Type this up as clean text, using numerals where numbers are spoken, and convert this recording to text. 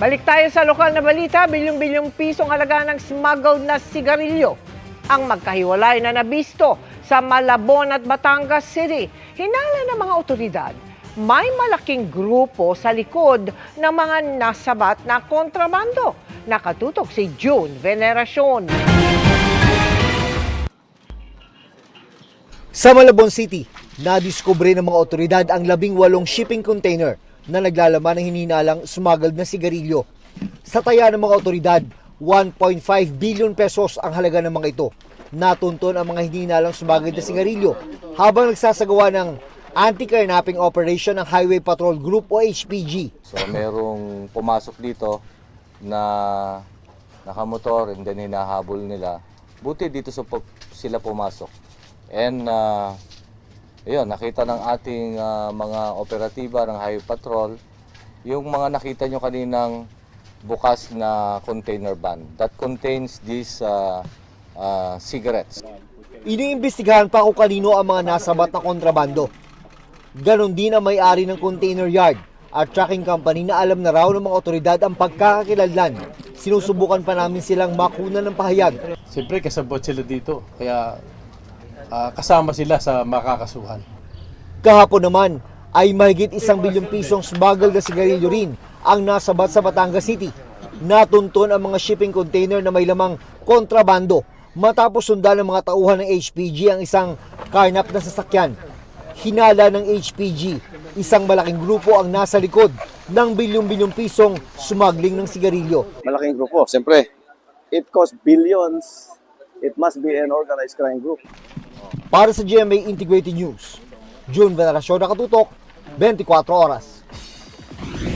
Balik tayo sa lokal na balita, bilyong-bilyong pisong halaga ng smuggled na sigarilyo ang magkahiwalay na nabisto sa Malabon at Batangas City. Hinala ng mga otoridad, may malaking grupo sa likod ng mga nasabat na kontrabando. Nakatutok si June Veneracion. Sa Malabon City, nadiskubre ng mga otoridad ang 18 shipping container na naglalaman ng hininalang smuggled na sigarilyo. Sa taya ng mga otoridad, 1.5 billion pesos ang halaga ng mga ito. Natunton ang mga hininalang smuggled na sigarilyo habang nagsasagawa ng anti-kidnapping operation ng Highway Patrol Group o HPG. So merong pumasok dito na nakamotor and then hinahabol nila. Buti dito sila pumasok. And ayun, nakita ng ating mga operatiba ng Highway Patrol yung mga nakita nyo kaninang bukas na container van that contains these cigarettes. Iniimbestigahan pa kung kanino ang mga nasabat na kontrabando. Ganon din ang may-ari ng container yard at trucking company na alam na raw ng mga otoridad ang pagkakakilanlan. Sinusubukan pa namin silang makunan ng pahayag. Siyempre kasabot sila dito, kaya kasama sila sa makakasuhan. Kahapon naman ay mahigit 1 bilyong pisong smuggled na sigarilyo rin ang nasabat sa Batangas City. Natunton ang mga shipping container na may lamang kontrabando matapos sundan ng mga tauhan ng HPG ang isang karnap na sasakyan. Hinala ng HPG, isang malaking grupo ang nasa likod ng bilyong-bilyong pisong smuggling ng sigarilyo. Malaking grupo, siyempre. It costs billions. It must be an organized crime group. Para sa GMA Integrated News, June Veneracion, nakatutok, 24 oras.